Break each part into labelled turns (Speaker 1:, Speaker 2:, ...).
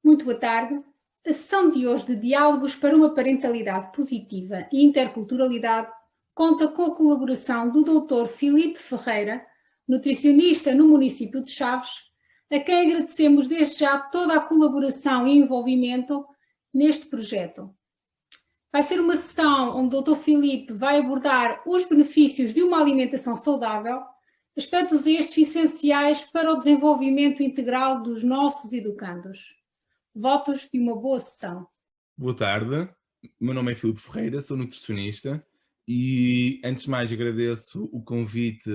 Speaker 1: Muito boa tarde. A sessão de hoje de Diálogos para uma Parentalidade Positiva e Interculturalidade conta com a colaboração do Dr. Filipe Ferreira, nutricionista no município de Chaves, a quem agradecemos desde já toda a colaboração e envolvimento neste projeto. Vai ser uma sessão onde o Dr. Filipe vai abordar os benefícios de uma alimentação saudável, aspectos estes essenciais para o desenvolvimento integral dos nossos educandos. Votos de uma boa sessão.
Speaker 2: Boa tarde, meu nome é Filipe Ferreira, sou nutricionista e antes de mais agradeço o convite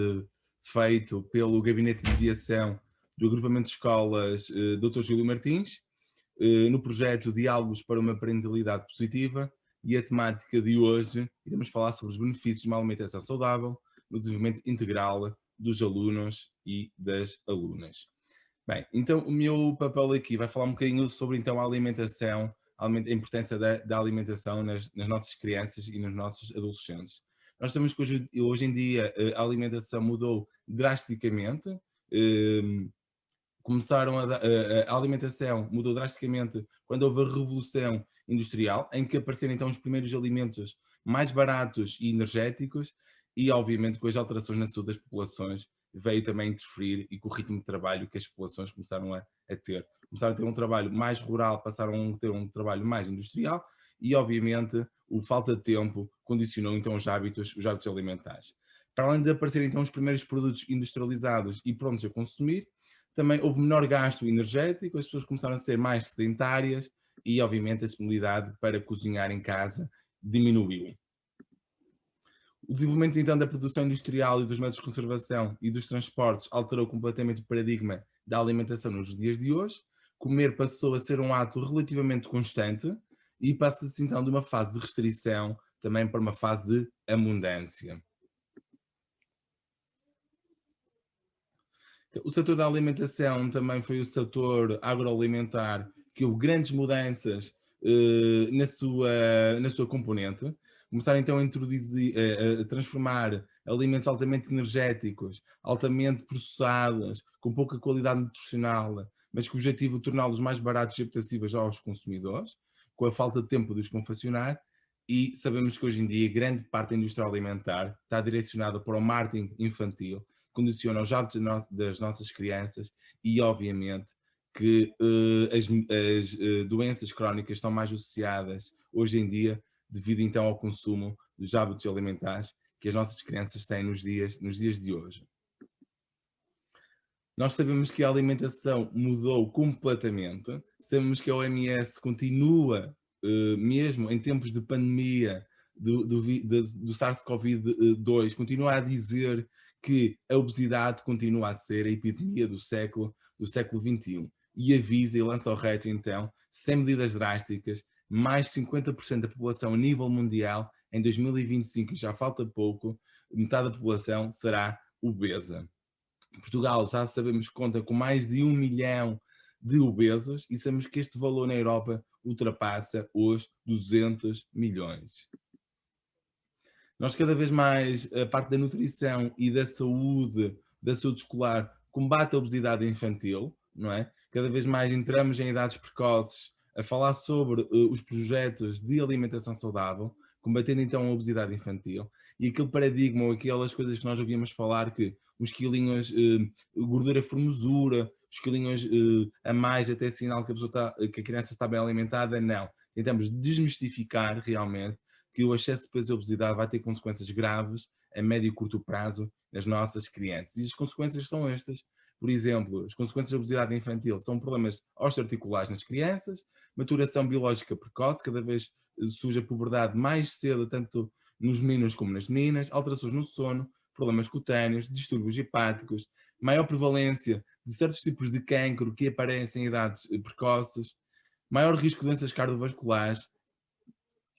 Speaker 2: feito pelo Gabinete de Mediação do Agrupamento de Escolas Dr. Júlio Martins no projeto Diálogos para uma Parentalidade Positiva, e a temática de hoje iremos falar sobre os benefícios de uma alimentação saudável no desenvolvimento integral dos alunos e das alunas. Bem, então o meu papel aqui vai falar um bocadinho sobre então a alimentação, a importância da alimentação nas nossas crianças e nos nossos adolescentes. Nós sabemos que hoje em dia a alimentação mudou drasticamente, a alimentação mudou drasticamente quando houve a Revolução Industrial, em que apareceram então os primeiros alimentos mais baratos e energéticos, e obviamente com as alterações na saúde das populações veio também interferir, e com o ritmo de trabalho que as populações começaram a ter. Começaram a ter um trabalho mais rural, passaram a ter um trabalho mais industrial, e obviamente a falta de tempo condicionou então os hábitos alimentares. Para além de aparecerem então os primeiros produtos industrializados e prontos a consumir, também houve menor gasto energético, as pessoas começaram a ser mais sedentárias e obviamente a disponibilidade para cozinhar em casa diminuiu. O desenvolvimento então da produção industrial e dos métodos de conservação e dos transportes alterou completamente o paradigma da alimentação nos dias de hoje. Comer passou a ser um ato relativamente constante e passa-se então de uma fase de restrição também para uma fase de abundância. O setor da alimentação também foi o setor agroalimentar que houve grandes mudanças na sua componente. Começaram então a transformar alimentos altamente energéticos, altamente processados, com pouca qualidade nutricional, mas com o objetivo de torná-los mais baratos e apetecíveis aos consumidores, com a falta de tempo de os confeccionar. E sabemos que hoje em dia grande parte da indústria alimentar está direcionada para o marketing infantil, condiciona os hábitos das nossas crianças e obviamente que as doenças crónicas estão mais associadas hoje em dia devido então ao consumo dos hábitos alimentares que as nossas crianças têm nos dias de hoje. Nós sabemos que a alimentação mudou completamente, sabemos que a OMS continua, mesmo em tempos de pandemia do SARS-CoV-2, continua a dizer que a obesidade continua a ser a epidemia do século XXI e avisa e lança ao reto então, sem medidas drásticas, mais 50% da população a nível mundial em 2025, já falta pouco, metade da população será obesa. Portugal já sabemos que conta com mais de 1 milhão de obesos e sabemos que este valor na Europa ultrapassa os 200 milhões. Nós cada vez mais, a parte da nutrição e da saúde escolar, combate a obesidade infantil, não é? Cada vez mais entramos em idades precoces a falar sobre os projetos de alimentação saudável, combatendo então a obesidade infantil, e aquele paradigma ou aquelas coisas que nós ouvíamos falar que os quilinhos, gordura formosura, os quilinhos a mais até sinal que que a criança está bem alimentada, não. Tentamos desmistificar realmente que o excesso de peso e obesidade vai ter consequências graves a médio e curto prazo nas nossas crianças. E as consequências são estas. Por exemplo, as consequências da obesidade infantil são problemas osteoarticulares nas crianças, maturação biológica precoce, cada vez surge a puberdade mais cedo, tanto nos meninos como nas meninas, alterações no sono, problemas cutâneos, distúrbios hepáticos, maior prevalência de certos tipos de cancro que aparecem em idades precoces, maior risco de doenças cardiovasculares,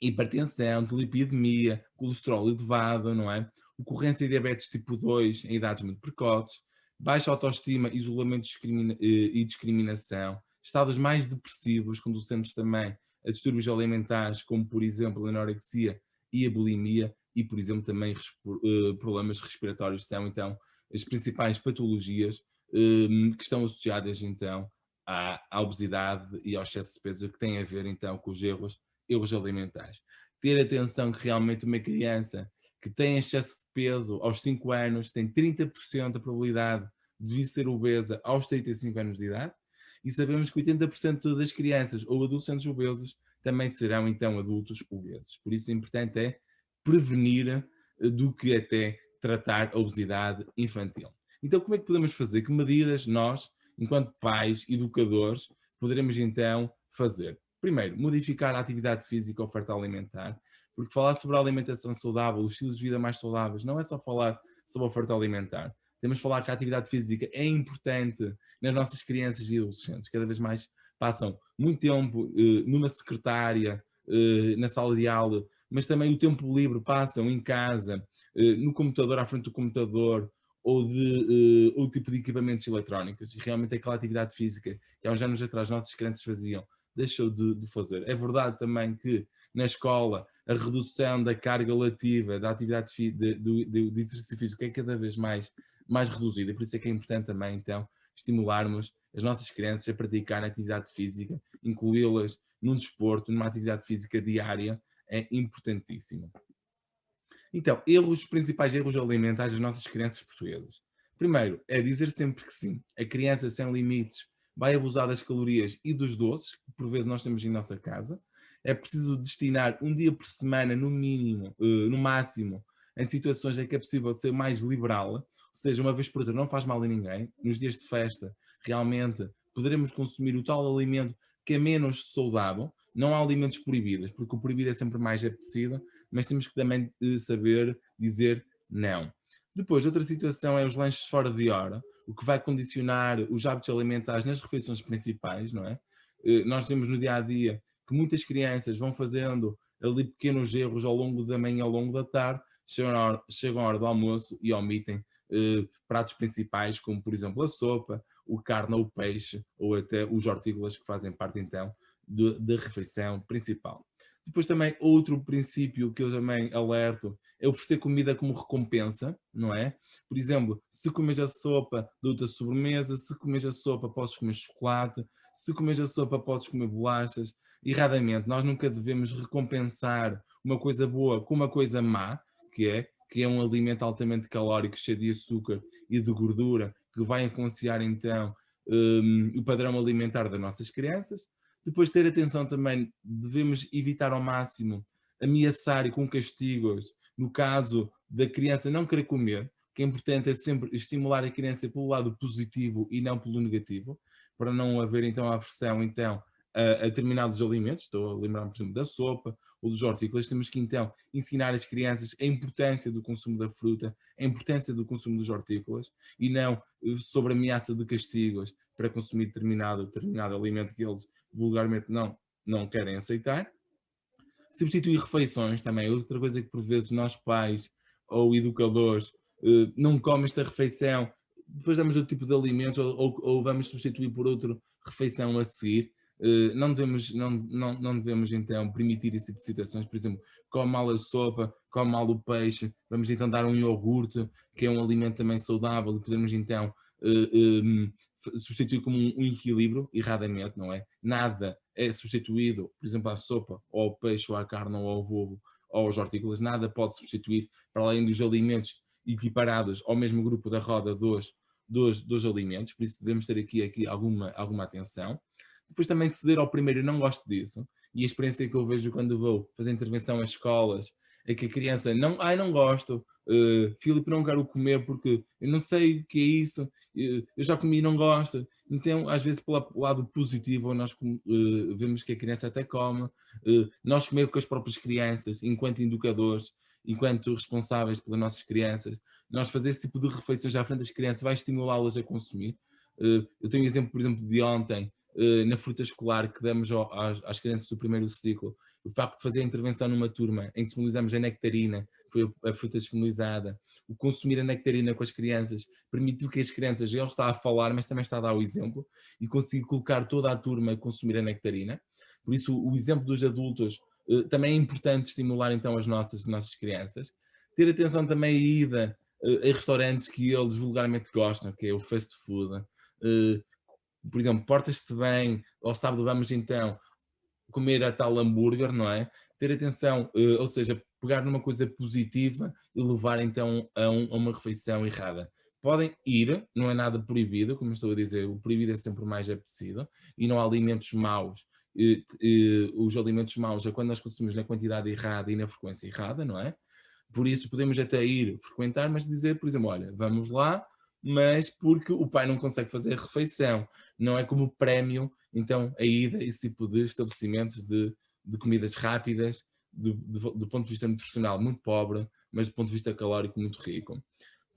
Speaker 2: hipertensão, lipidemia, colesterol elevado, não é? Ocorrência de diabetes tipo 2 em idades muito precoces, baixa autoestima, isolamento e discriminação, estados mais depressivos, conducentes também a distúrbios alimentares, como por exemplo a anorexia e a bulimia, e por exemplo também problemas respiratórios são então as principais patologias que estão associadas então à obesidade e ao excesso de peso, que têm a ver então com os erros alimentares. Ter atenção que realmente uma criança que tem excesso de peso aos 5 anos tem 30% da probabilidade de vir ser obesa aos 35 anos de idade, e sabemos que 80% das crianças ou adolescentes obesos também serão então adultos obesos. Por isso o importante é prevenir do que até tratar a obesidade infantil. Então como é que podemos fazer? Que medidas nós, enquanto pais, educadores, poderemos então fazer? Primeiro, modificar a atividade física e a oferta alimentar, porque falar sobre a alimentação saudável, os estilos de vida mais saudáveis, não é só falar sobre a oferta alimentar. Temos de falar que a atividade física é importante nas nossas crianças e adolescentes. Cada vez mais passam muito tempo numa secretária, na sala de aula, mas também o tempo livre passam em casa, no computador, à frente do computador, ou de outro tipo de equipamentos eletrónicos. E realmente aquela atividade física que há uns anos atrás nossas crianças faziam, deixou de fazer. É verdade também que na escola a redução da carga letiva da atividade de exercício físico é cada vez mais reduzida, por isso é que é importante também então estimularmos as nossas crianças a praticar atividade física, incluí-las num desporto, numa atividade física diária, é importantíssimo. Então, os principais erros alimentares das nossas crianças portuguesas. Primeiro, é dizer sempre que sim. A criança sem limites vai abusar das calorias e dos doces, que por vezes nós temos em nossa casa. É preciso destinar um dia por semana, no mínimo, no máximo, em situações em que é possível ser mais liberal, ou seja, uma vez por outra não faz mal a ninguém. Nos dias de festa, realmente, poderemos consumir o tal alimento que é menos saudável. Não há alimentos proibidos, porque o proibido é sempre mais apetecido, mas temos que também saber dizer não. Depois, outra situação é os lanches fora de hora, o que vai condicionar os hábitos alimentares nas refeições principais, não é? Nós temos no dia a dia que muitas crianças vão fazendo ali pequenos erros ao longo da manhã, ao longo da tarde, chegam à hora do almoço e omitem pratos principais, como por exemplo a sopa, o carne ou o peixe, ou até os hortícolas que fazem parte então da refeição principal. Depois também outro princípio que eu também alerto é oferecer comida como recompensa, não é? Por exemplo, se comes a sopa, dou-te a sobremesa, se comes a sopa podes comer chocolate, se comes a sopa podes comer bolachas. Erradamente, nós nunca devemos recompensar uma coisa boa com uma coisa má, que é um alimento altamente calórico, cheio de açúcar e de gordura, que vai influenciar então o padrão alimentar das nossas crianças. Depois ter atenção também, devemos evitar ao máximo ameaçar com castigos, no caso da criança não querer comer. O que é importante é sempre estimular a criança pelo lado positivo e não pelo negativo, para não haver então aversão então, a determinados alimentos. Estou a lembrar, por exemplo, da sopa ou dos hortícolas. Temos que então ensinar as crianças a importância do consumo da fruta, a importância do consumo dos hortícolas, e não sobre a ameaça de castigos para consumir determinado alimento que eles vulgarmente não querem aceitar. Substituir refeições também é outra coisa que por vezes nós pais ou educadores não comem esta refeição, depois damos outro tipo de alimentos ou vamos substituir por outra refeição a seguir. Não devemos então permitir esse tipo de situações. Por exemplo, come mal a sopa, come mal o peixe, vamos então dar um iogurte, que é um alimento também saudável, e podemos então substituir como um equilíbrio, erradamente, não é? Nada é substituído, por exemplo, à sopa, ou ao peixe, ou à carne, ou ao ovo, ou aos hortícolas, nada pode substituir, para além dos alimentos equiparados ao mesmo grupo da roda dos alimentos, por isso devemos ter aqui alguma atenção. Depois também ceder ao primeiro, eu não gosto disso, e a experiência que eu vejo quando vou fazer intervenção às escolas é que a criança não gosto, Filipe, não quero comer porque eu não sei o que é isso, eu já comi e não gosto. Então, às vezes, pelo lado positivo, nós vemos que a criança até come. Nós comer com as próprias crianças, enquanto educadores, enquanto responsáveis pelas nossas crianças, nós fazer esse tipo de refeições à frente das crianças vai estimulá-las a consumir. Eu tenho um exemplo, por exemplo, de ontem, na fruta escolar que damos às crianças do primeiro ciclo, o facto de fazer a intervenção numa turma em que disponibilizamos a nectarina, que foi a fruta disponibilizada, o consumir a nectarina com as crianças, permitiu que as crianças, ele está a falar, mas também está a dar o exemplo, e conseguir colocar toda a turma a consumir a nectarina. Por isso, o exemplo dos adultos também é importante estimular então as nossas crianças. Ter atenção também à ida em restaurantes que eles vulgarmente gostam, que é o fast food. Por exemplo, portas-te bem, ao sábado vamos então comer a tal hambúrguer, não é? Ter atenção, ou seja, pegar numa coisa positiva e levar então a uma refeição errada. Podem ir, não é nada proibido, como estou a dizer, o proibido é sempre mais apetecido, e não há alimentos maus. Os alimentos maus é quando nós consumimos na quantidade errada e na frequência errada, não é? Por isso podemos até ir frequentar, mas dizer, por exemplo, olha, vamos lá, mas porque o pai não consegue fazer a refeição, não é como prémio, então a ida a esse tipo de estabelecimentos de comidas rápidas, do ponto de vista nutricional muito pobre, mas do ponto de vista calórico muito rico.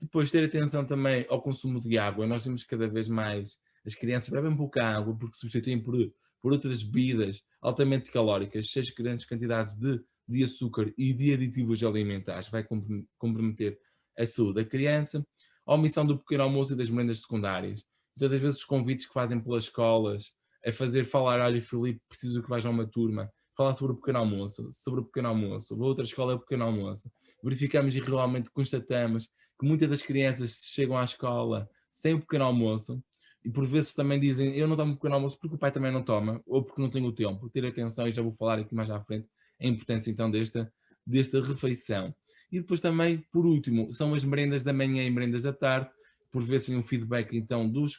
Speaker 2: Depois ter atenção também ao consumo de água, nós vemos cada vez mais as crianças bebem pouca água porque substituem por outras bebidas altamente calóricas, seja grandes quantidades de açúcar e de aditivos alimentares, vai comprometer a saúde da criança. A omissão do pequeno almoço e das merendas secundárias. Muitas das vezes os convites que fazem pelas escolas a fazer falar, olha Filipe, preciso que vais a uma turma, falar sobre o pequeno almoço, a outra escola é o pequeno almoço. Verificamos e realmente constatamos que muitas das crianças chegam à escola sem o pequeno almoço e por vezes também dizem, eu não tomo pequeno almoço porque o pai também não toma, ou porque não tenho o tempo. Ter atenção, e já vou falar aqui mais à frente, a importância então desta refeição. E depois também, por último, são as merendas da manhã e merendas da tarde, por vezes tem um feedback então dos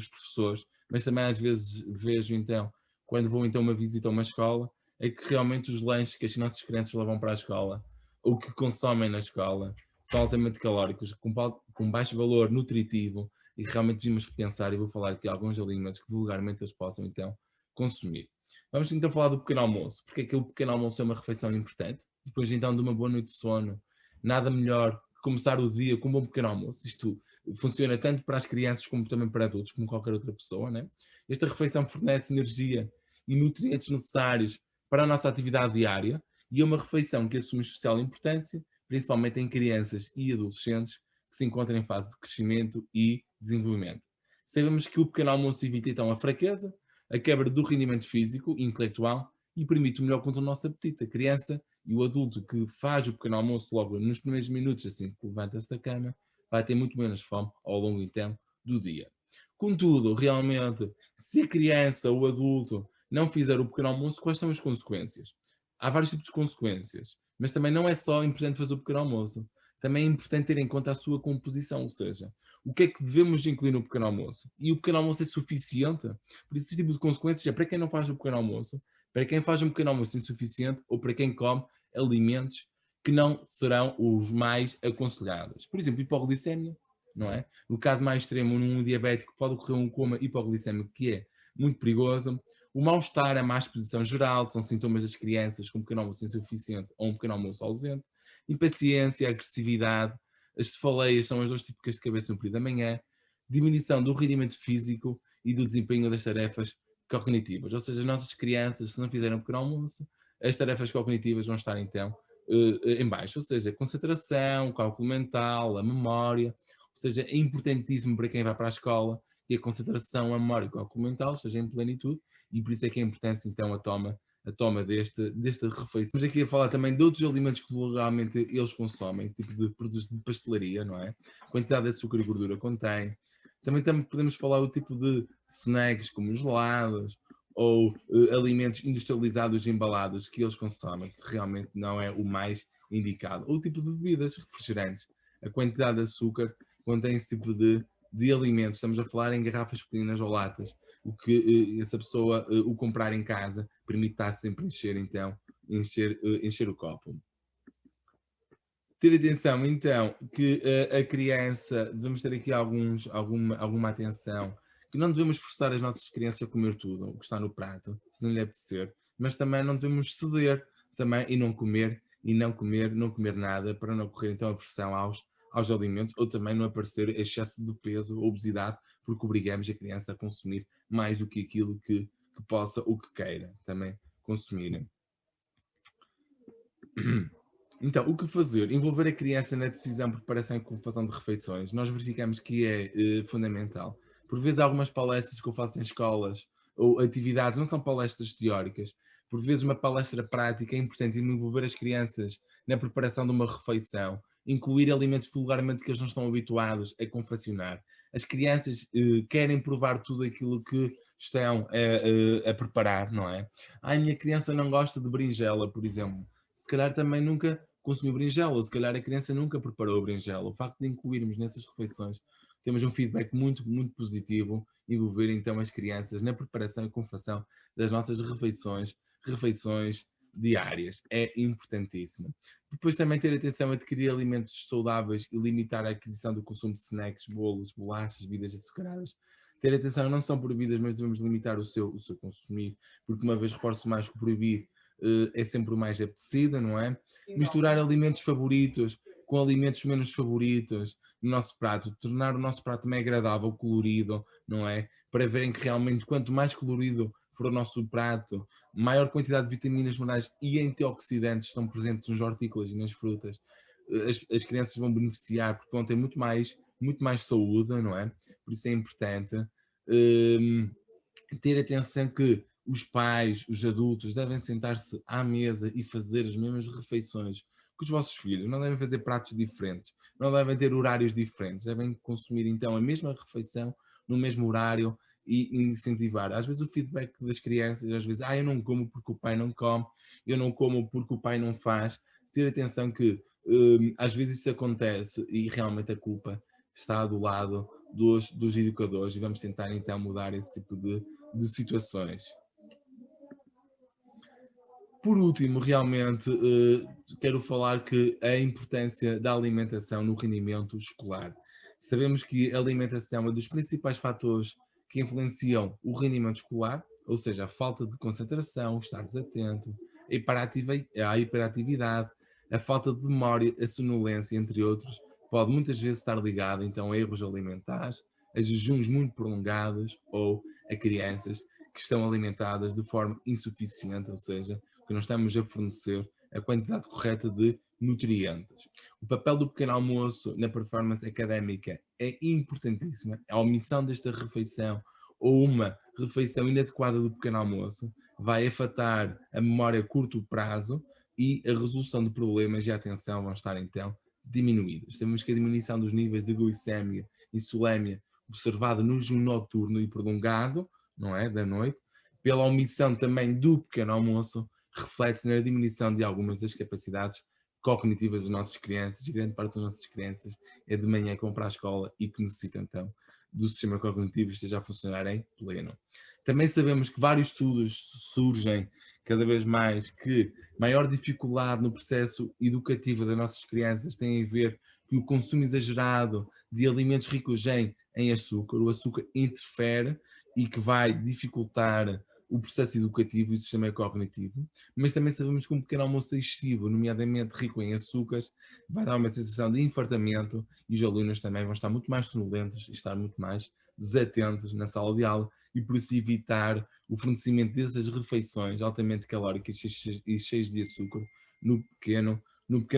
Speaker 2: professores, mas também às vezes vejo então, quando vou então uma visita a uma escola, é que realmente os lanches que as nossas crianças levam para a escola, ou que consomem na escola, são altamente calóricos, com baixo valor nutritivo, e realmente devíamos pensar, e vou falar aqui alguns alimentos que vulgarmente eles possam então consumir. Vamos então falar do pequeno almoço, porque é que o pequeno almoço é uma refeição importante. Depois então de uma boa noite de sono, nada melhor que começar o dia com um bom pequeno almoço. Isto funciona tanto para as crianças como também para adultos, como qualquer outra pessoa, né? Esta refeição fornece energia e nutrientes necessários para a nossa atividade diária e é uma refeição que assume especial importância, principalmente em crianças e adolescentes que se encontram em fase de crescimento e desenvolvimento. Sabemos que o pequeno almoço evita então a fraqueza, a quebra do rendimento físico e intelectual e permite o melhor controle do nosso apetite. A criança e o adulto que faz o pequeno almoço logo nos primeiros minutos, assim que levanta-se da cama, vai ter muito menos fome ao longo então do dia. Contudo, realmente, se a criança ou o adulto não fizer o pequeno almoço, quais são as consequências? Há vários tipos de consequências, mas também não é só importante fazer o pequeno almoço. Também é importante ter em conta a sua composição, ou seja, o que é que devemos incluir no pequeno almoço? E o pequeno almoço é suficiente? Por isso, este tipo de consequências é para quem não faz o pequeno almoço, para quem faz um pequeno almoço insuficiente ou para quem come alimentos que não serão os mais aconselhados. Por exemplo, hipoglicemia, não é? No caso mais extremo, num diabético pode ocorrer um coma hipoglicémico que é muito perigoso. O mal-estar, a má exposição geral, são sintomas das crianças com um pequeno almoço insuficiente ou um pequeno almoço ausente. Impaciência, agressividade, as cefaleias são as dores típicas de cabeça no período da manhã, diminuição do rendimento físico e do desempenho das tarefas cognitivas. Ou seja, as nossas crianças, se não fizerem um pequeno almoço, as tarefas cognitivas vão estar então em baixo, ou seja, a concentração, o cálculo mental, a memória, ou seja, é importantíssimo para quem vai para a escola que a concentração, a memória e o cálculo mental seja em plenitude e por isso é que é importante então a toma desta refeição. Estamos aqui a falar também de outros alimentos que vulgarmente eles consomem, tipo de produtos de pastelaria, não é? A quantidade de açúcar e gordura contém. Também podemos falar do tipo de snacks como gelados ou alimentos industrializados e embalados que eles consomem, que realmente não é o mais indicado. Ou o tipo de bebidas refrigerantes. A quantidade de açúcar contém esse tipo de alimentos. Estamos a falar em garrafas pequenas ou latas. O que essa pessoa o comprar em casa permite estar sempre a encher, então, encher o copo. Ter atenção, então, que a criança, devemos ter aqui alguma atenção, que não devemos forçar as nossas crianças a comer tudo, o que está no prato, se não lhe apetecer, mas também não devemos ceder também e não comer nada para não ocorrer então aversão aos alimentos ou também não aparecer excesso de peso, obesidade, porque obrigamos a criança a consumir mais do que aquilo que possa ou que queira também consumir. Então, o que fazer? Envolver a criança na decisão, preparação e confusão de refeições. Nós verificamos que é fundamental. Por vezes, algumas palestras que eu faço em escolas ou atividades não são palestras teóricas, Por vezes uma palestra prática é importante envolver as crianças na preparação de uma refeição, incluir alimentos vulgarmente que eles não estão habituados a confeccionar. As crianças querem provar tudo aquilo que estão a preparar, não é? A minha criança não gosta de berinjela, por exemplo. Se calhar também nunca consumiu berinjela, ou se calhar a criança nunca preparou a berinjela. O facto de incluirmos nessas refeições, temos um feedback muito, muito positivo, envolver então as crianças na preparação e confecção das nossas refeições diárias. É importantíssimo. Depois também ter atenção a adquirir alimentos saudáveis e limitar a aquisição do consumo de snacks, bolos, bolachas, bebidas açucaradas. Ter atenção, não são proibidas, mas devemos limitar o seu consumir, porque uma vez reforço mais que proibir é sempre o mais apetecida, não é? Misturar alimentos favoritos com alimentos menos favoritos no nosso prato, tornar o nosso prato mais agradável, colorido, não é? Para verem que realmente quanto mais colorido for o nosso prato, maior quantidade de vitaminas, minerais e antioxidantes estão presentes nos hortícolas e nas frutas, as crianças vão beneficiar porque vão ter muito mais saúde, não é? Por isso é importante ter atenção que os pais, os adultos, devem sentar-se à mesa e fazer as mesmas refeições que os vossos filhos. Não devem fazer pratos diferentes, não devem ter horários diferentes, devem consumir então a mesma refeição no mesmo horário e incentivar. Às vezes o feedback das crianças, às vezes, eu não como porque o pai não come, eu não como porque o pai não faz. Ter atenção que às vezes isso acontece e realmente a culpa está do lado dos educadores, e vamos tentar então mudar esse tipo de situações. Por último, realmente, quero falar que a importância da alimentação no rendimento escolar. Sabemos que a alimentação é dos principais fatores que influenciam o rendimento escolar, ou seja, a falta de concentração, o estar desatento, a hiperatividade, a falta de memória, a sonolência, entre outros, pode muitas vezes estar ligada então a erros alimentares, a jejuns muito prolongados ou a crianças que estão alimentadas de forma insuficiente, ou seja, que não estamos a fornecer a quantidade correta de nutrientes. O papel do pequeno almoço na performance académica é importantíssimo. A omissão desta refeição ou uma refeição inadequada do pequeno almoço vai afetar a memória a curto prazo e a resolução de problemas e a atenção vão estar então diminuídas. Sabemos que a diminuição dos níveis de glicemia e insulémia observada no jejum noturno e prolongado, não é, da noite, pela omissão também do pequeno almoço, reflete-se na diminuição de algumas das capacidades cognitivas das nossas crianças, e grande parte das nossas crianças é de manhã que vão para a escola e que necessitam então do sistema cognitivo esteja a funcionar em pleno. Também sabemos que vários estudos surgem cada vez mais que maior dificuldade no processo educativo das nossas crianças tem a ver com o consumo exagerado de alimentos ricos em açúcar. O açúcar interfere e que vai dificultar o processo educativo e o sistema cognitivo, mas também sabemos que um pequeno almoço excessivo, nomeadamente rico em açúcares, vai dar uma sensação de infartamento e os alunos também vão estar muito mais sonolentos e estar muito mais desatentos na sala de aula e por isso evitar o fornecimento dessas refeições altamente calóricas e cheias de açúcar no pequeno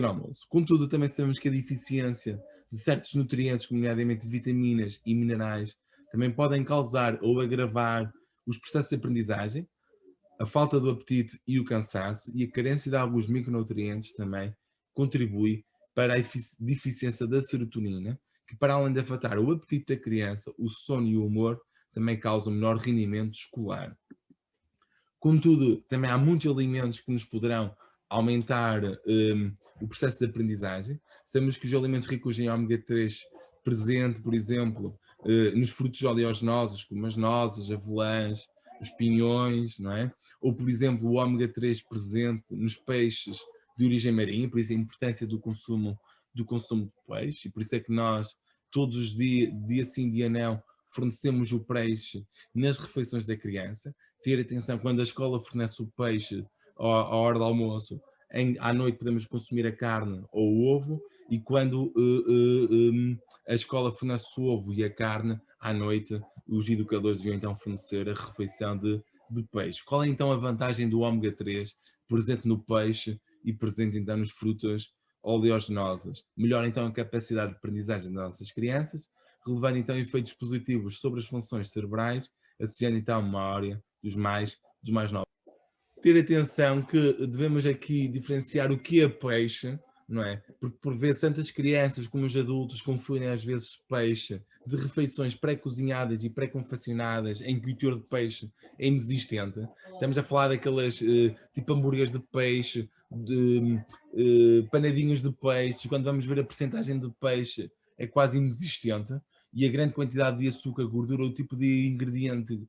Speaker 2: almoço. Contudo, também sabemos que a deficiência de certos nutrientes, nomeadamente vitaminas e minerais, também podem causar ou agravar os processos de aprendizagem, a falta do apetite e o cansaço, e a carência de alguns micronutrientes também contribui para a deficiência da serotonina, que para além de afetar o apetite da criança, o sono e o humor, também causam menor rendimento escolar. Contudo, também há muitos alimentos que nos poderão aumentar o processo de aprendizagem. Sabemos que os alimentos ricos em ômega 3 presente, por exemplo, nos frutos oleaginosos, como as nozes, avelãs, os pinhões, não é? Ou, por exemplo, o ômega 3 presente nos peixes de origem marinha, por isso a importância do consumo de peixe, e por isso é que nós, todos os dias, dia sim, dia não, fornecemos o peixe nas refeições da criança. Ter atenção, quando a escola fornece o peixe à hora do almoço, à noite podemos consumir a carne ou o ovo, e quando a escola fornece o ovo e a carne, à noite os educadores deviam então fornecer a refeição de peixe. Qual é então a vantagem do ômega 3 presente no peixe e presente então nos frutas oleaginosas? Melhora então a capacidade de aprendizagem das nossas crianças, relevando então efeitos positivos sobre as funções cerebrais, associando então a memória dos mais novos. ter atenção que devemos aqui diferenciar o que é peixe, não é? Porque por vezes tantas crianças como os adultos confundem às vezes peixe de refeições pré-cozinhadas e pré-confeccionadas em que o teor de peixe é inexistente. Estamos a falar daquelas tipo hambúrgueres de peixe, de panadinhos de peixe, quando vamos ver a percentagem de peixe é quase inexistente e a grande quantidade de açúcar, gordura, o tipo de ingrediente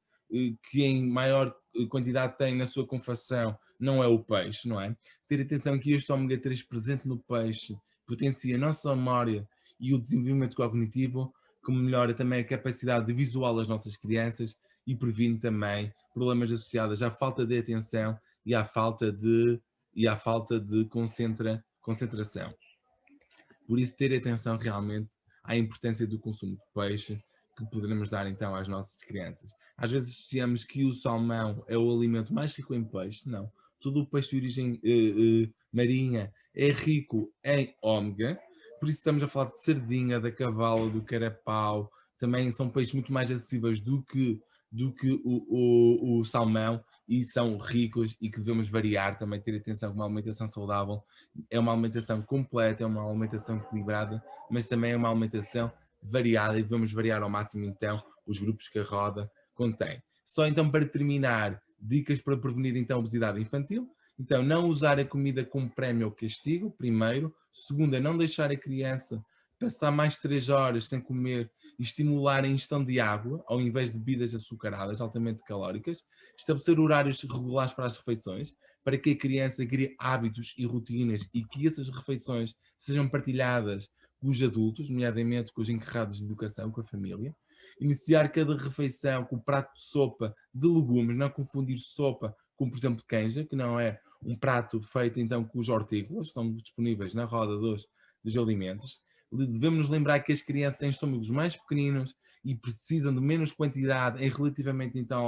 Speaker 2: que em maior quantidade tem na sua confecção não é o peixe, não é? Ter atenção que este ômega 3 presente no peixe potencia não só a memória e o desenvolvimento cognitivo, como melhora também a capacidade visual das nossas crianças e previne também problemas associados à falta de atenção e à falta de concentração. Por isso, ter atenção realmente à importância do consumo de peixe que poderemos dar então às nossas crianças. Às vezes associamos que o salmão é o alimento mais rico em peixe. Não. Todo o peixe de origem marinha é rico em ômega. Por isso estamos a falar de sardinha, da cavala, do carapau. Também são peixes muito mais acessíveis do que o salmão e são ricos e que devemos variar, também ter atenção que uma alimentação saudável é uma alimentação completa, é uma alimentação equilibrada, mas também é uma alimentação variada e devemos variar ao máximo então os grupos que a roda contém. Só então para terminar, dicas para prevenir então a obesidade infantil. Então, não usar a comida como prémio ou castigo, primeiro. Segundo, não deixar a criança passar mais de 3 horas sem comer e estimular a ingestão de água, ao invés de bebidas açucaradas, altamente calóricas. Estabelecer horários regulares para as refeições, para que a criança crie hábitos e rotinas e que essas refeições sejam partilhadas com os adultos, nomeadamente com os encarregados de educação, com a família. Iniciar cada refeição com o prato de sopa de legumes, não confundir sopa com, por exemplo, canja, que não é um prato feito então com os hortícolas, estão disponíveis na roda dos alimentos. Devemos nos lembrar que as crianças têm estômagos mais pequeninos e precisam de menos quantidade em relativamente então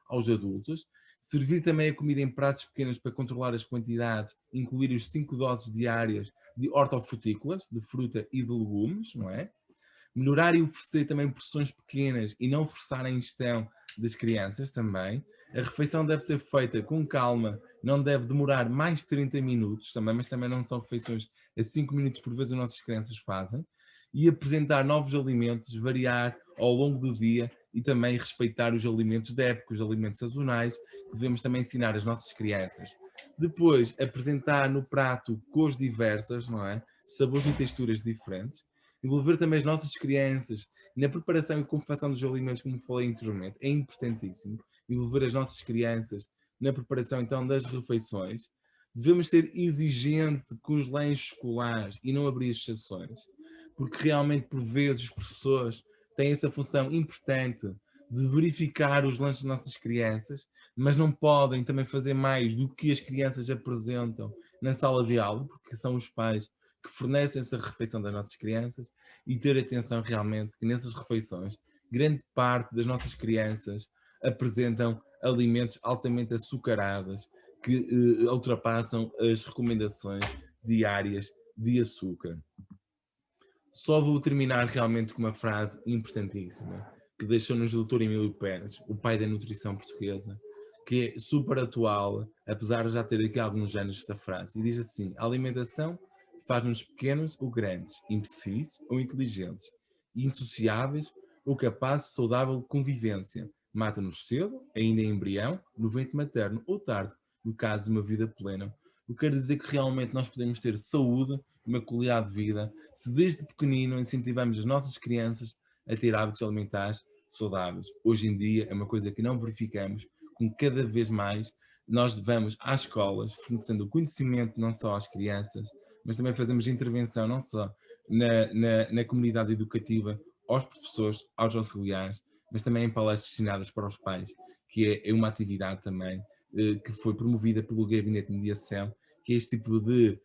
Speaker 2: aos adultos. Servir também a comida em pratos pequenos para controlar as quantidades, incluir os 5 doses diárias de hortofrutícolas, de fruta e de legumes, não é? Melhorar e oferecer também porções pequenas e não forçar a ingestão das crianças também. A refeição deve ser feita com calma, não deve demorar mais de 30 minutos também, mas também não são refeições a 5 minutos por vez as nossas crianças fazem. E apresentar novos alimentos, variar ao longo do dia e também respeitar os alimentos da época, os alimentos sazonais, que devemos também ensinar às nossas crianças. Depois, apresentar no prato cores diversas, não é? Sabores e texturas diferentes. Envolver também as nossas crianças na preparação e confecção dos alimentos, como falei anteriormente, é importantíssimo. Envolver as nossas crianças na preparação então das refeições. Devemos ser exigente com os lanches escolares e não abrir exceções, porque realmente por vezes os professores têm essa função importante de verificar os lanches das nossas crianças, mas não podem também fazer mais do que as crianças apresentam na sala de aula, porque são os pais que fornecem essa refeição das nossas crianças, e ter atenção realmente que nessas refeições, grande parte das nossas crianças apresentam alimentos altamente açucarados que ultrapassam as recomendações diárias de açúcar. Só vou terminar realmente com uma frase importantíssima que deixou-nos o Dr. Emílio Pérez, o pai da nutrição portuguesa, que é super atual, apesar de já ter aqui alguns anos esta frase, e diz assim: a alimentação faz-nos pequenos ou grandes, imbecis ou inteligentes, insociáveis ou capazes de saudável convivência. Mata-nos cedo, ainda em embrião, no ventre materno, ou tarde, no caso de uma vida plena. Eu quero dizer que realmente nós podemos ter saúde, uma qualidade de vida, se desde pequenino incentivamos as nossas crianças a ter hábitos alimentares saudáveis. Hoje em dia é uma coisa que não verificamos, com cada vez mais nós vamos às escolas fornecendo conhecimento não só às crianças, mas também fazemos intervenção não só na comunidade educativa, aos professores, aos auxiliares, mas também em palestras destinadas para os pais, que é uma atividade também que foi promovida pelo Gabinete de Mediação, que é este tipo de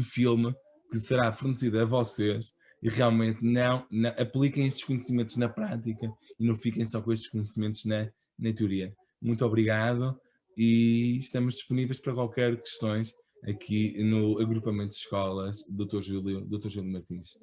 Speaker 2: filme que será fornecido a vocês e realmente não apliquem estes conhecimentos na prática e não fiquem só com estes conhecimentos na teoria. Muito obrigado e estamos disponíveis para qualquer questões aqui no agrupamento de escolas Dr. Júlio Martins.